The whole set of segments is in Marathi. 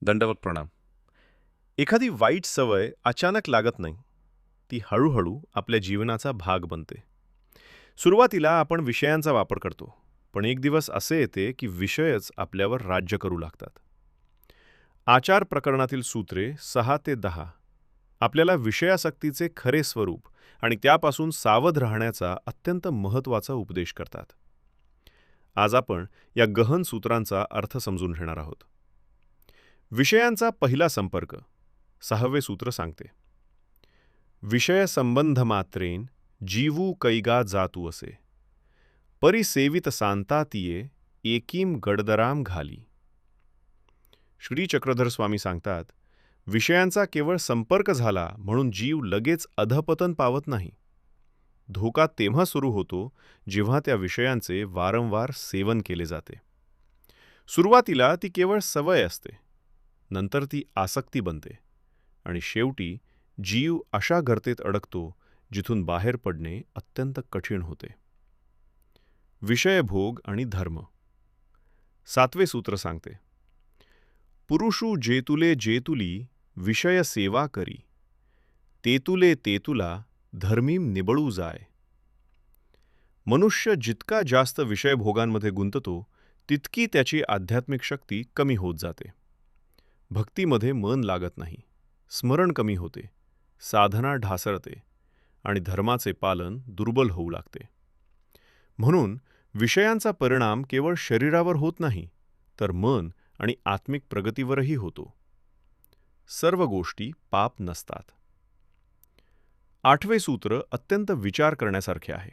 दंडवत प्रणाम. एखादी वाईट सवय अचानक लागत नाही. ती हळूहळू आपल्या जीवनाचा भाग बनते. सुरुवातीला आपण विषयांचा वापर करतो, पण एक दिवस असे येते की विषयच आपल्यावर राज्य करू लागतात. आचार प्रकरणातील सूत्रे 6 ते 10 आपल्याला विषयासक्तीचे खरे स्वरूप आणि त्यापासून सावध राहण्याचा अत्यंत महत्त्वाचा उपदेश करतात. आज आपण या गहन सूत्रांचा अर्थ समजून घेणार आहोत. विषयांचा पहिला संपर्क 6वे सूत्र सांगते. विषय संबंध मात्रेन जीवू कैगा जातू असे, परिसेवित सांतातिये एकीम गडदराम घाली. श्री चक्रधर स्वामी सांगतात, विषयांचा केवळ संपर्क झाला म्हणून जीव लगेच अधपतन पावत नाही. धोका तेव्हा सुरू होतो जेव्हा त्या विषयांचे वारंवार सेवन केले जाते. सुरुवातीला ती केवळ सवय असते, नंतर ती आसक्ती बनते आणि शेवटी जीव अशा गर्तेत अडकतो जिथून बाहेर पडणे अत्यंत कठीण होते. विषयभोग आणि धर्म 7वे सूत्र सांगते. पुरुषू जेतुले जेतुली विषय सेवा करी, तेतुले तेतुला धर्मीम निबळू जाय. मनुष्य जितका जास्त विषयभोगांमध्ये गुंततो तितकी त्याची आध्यात्मिक शक्ती कमी होत जाते. भक्तीमध्ये मन लागत नाही, स्मरण कमी होते, साधना ढासळते आणि धर्माचे पालन दुर्बल होऊ लागते. म्हणून विषयांचा परिणाम केवळ शरीरावर होत नाही, तर मन आणि आत्मिक प्रगतीवरही होतो. सर्व गोष्टी पाप नसतात. 8वे सूत्र अत्यंत विचार करण्यासारखे आहे.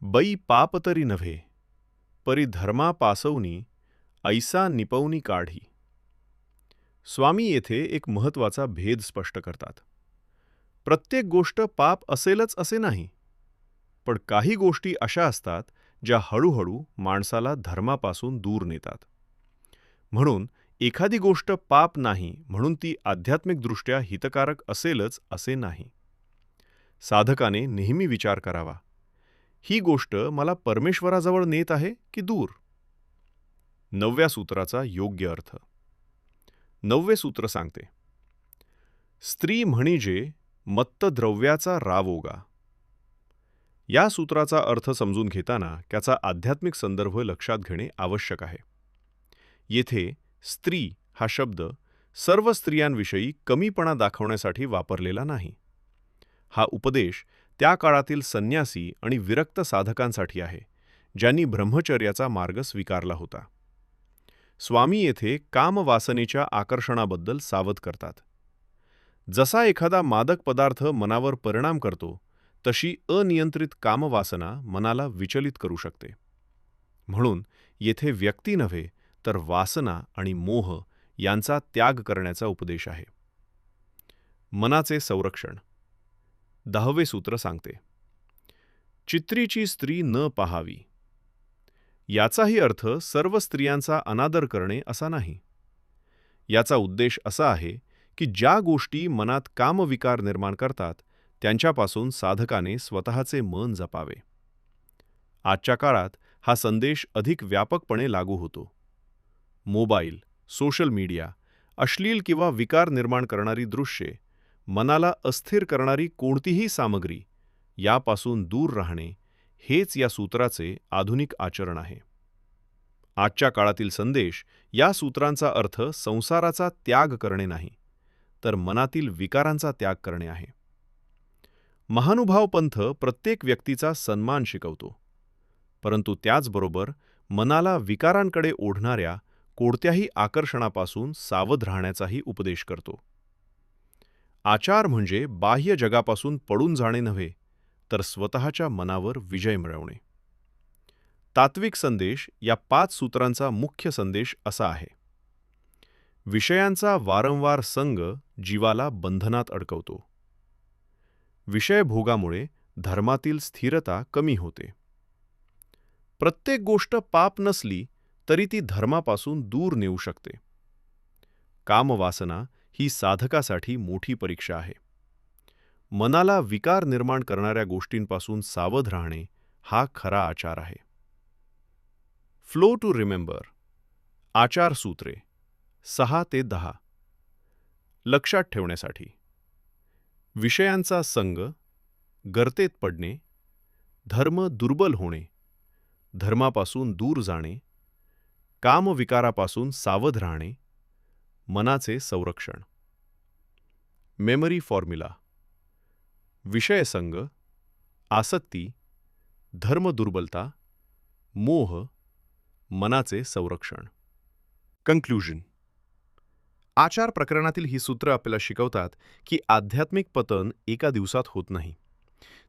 बै पाप तरी नव्हे, परी धर्मा पासवनी ऐसा निपवनी काढी. स्वामी येथे एक महत्त्वाचा भेद स्पष्ट करतात. प्रत्येक गोष्ट पाप असेलच असे नाही, पण काही गोष्टी अशा असतात ज्या हळूहळू माणसाला धर्मापासून दूर नेतात. म्हणून एखादी गोष्ट पाप नाही म्हणून ती आध्यात्मिकदृष्ट्या हितकारक असेलच असे नाही. साधकाने नेहमी विचार करावा, ही गोष्ट मला परमेश्वराजवळ नेत आहे की दूर? 9व्या सूत्राचा योग्य अर्थ 9वे सूत्र सांगते. स्त्री म्हणिजे मत्त द्रव्याचा रावोगा. या सूत्राचा अर्थ समजून घेताना त्याचा आध्यात्मिक संदर्भ लक्षात घेणे आवश्यक आहे. येथे स्त्री हा शब्द सर्व स्त्रियांविषयी कमीपणा दाखवण्यासाठी वापरलेला नाही. हा उपदेश त्या काळातील संन्यासी आणि विरक्त साधकांसाठी आहे, ज्यांनी ब्रह्मचर्याचा मार्ग स्वीकारला होता. स्वामी येथे कामवासनेच्या आकर्षणाबद्दल सावध करतात. जसा एखादा मादक पदार्थ मनावर परिणाम करतो, तशी अनियंत्रित कामवासना मनाला विचलित करू शकते. म्हणून येथे व्यक्ती नव्हे तर वासना आणि मोह यांचा त्याग करण्याचा उपदेश आहे. मनाचे संरक्षण 10वे सूत्र सांगते. चित्रीची स्त्री न पाहावी. याचाही अर्थ सर्व स्त्रियांचा अनादर करणे असा नाही. याचा उद्देश असा आहे की ज्या गोष्टी मनात कामविकार निर्माण करतात त्यांच्यापासून साधकाने स्वतःचे मन जपावे. आजच्या काळात हा संदेश अधिक व्यापकपणे लागू होतो. मोबाईल, सोशल मीडिया, अश्लील किंवा विकार निर्माण करणारी दृश्ये, मनाला अस्थिर करणारी कोणतीही सामग्री यापासून दूर राहणे हेच या सूत्राचे आधुनिक आचरण आहे. आजच्या काळातील संदेश या सूत्रांचा अर्थ संसाराचा त्याग करणे नाही, तर मनातील विकारांचा त्याग करणे आहे. महानुभाव पंथ प्रत्येक व्यक्तीचा सन्मान शिकवतो, परंतु त्याचबरोबर मनाला विकारांकडे ओढणाऱ्या कोणत्याही आकर्षणापासून सावध राहण्याचाही उपदेश करतो. आचार म्हणजे बाह्य जगापासून पडून जाणे नव्हे, तर स्वतःच्या मनावर विजय मिळवणे. तात्विक संदेश या 5 सूत्रांचा मुख्य संदेश असा आहे. विषयांचा वारंवार संग जीवाला बंधनात अडकवतो. विषयभोगामुळे धर्मातील स्थिरता कमी होते. प्रत्येक गोष्ट पाप नसली तरी ती धर्मापासून दूर नेऊ शकते. कामवासना ही साधकासाठी मोठी परीक्षा आहे. मनाला विकार निर्माण करणाऱ्या गोष्टींपासून सावध राहणे हा खरा आचार आहे. फ्लो टू रिमेंबर आचार सूत्रे 6 ते 10. लक्षात ठेवण्यासाठी विषयांचा संग, गर्तेत पडणे, धर्म दुर्बल होणे, धर्मापासून दूर जाणे, कामविकारापासून सावध राहणे, मनाचे संरक्षण. मेमरी फॉर्म्युला: विषयसंग, आसक्ती, धर्मदुर्बलता, मोह, मनाचे संरक्षण. कंक्लुजन: आचार प्रकरणातील ही सूत्र आपल्याला शिकवतात की आध्यात्मिक पतन एका दिवसात होत नाही.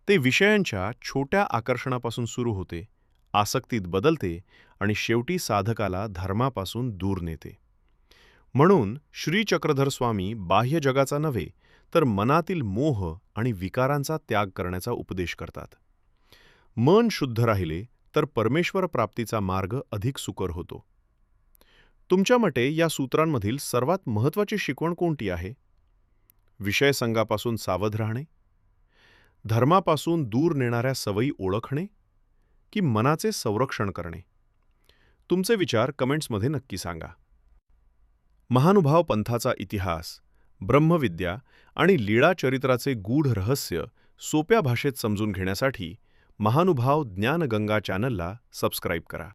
ते विषयांच्या छोट्या आकर्षणापासून सुरू होते, आसक्तीत बदलते आणि शेवटी साधकाला धर्मापासून दूर नेते. म्हणून श्री चक्रधर स्वामी बाह्य जगाचा नव्हे तर मनातील मोह आणि विकारांचा त्याग करण्याचा उपदेश करतात. मन शुद्ध राहिले तर परमेश्वर प्राप्तीचा मार्ग अधिक सुकर होतो. तुमच्या मते या सूत्रांमधील सर्वात महत्त्वाची शिकवण कोणती आहे? विषयसंगापासून सावध राहणे, धर्मापासून दूर नेणाऱ्या सवयी ओळखणे, की मनाचे संरक्षण करणे? तुमचे विचार कमेंट्समध्ये नक्की सांगा. महानुभाव पंथाचा इतिहास, ब्रह्मविद्या आणि लीळा चरित्राचे गूढ रहस्य सोप्या भाषेत समजून घेण्यासाठी महानुभाव ज्ञानगंगा चॅनलला सबस्क्राईब करा.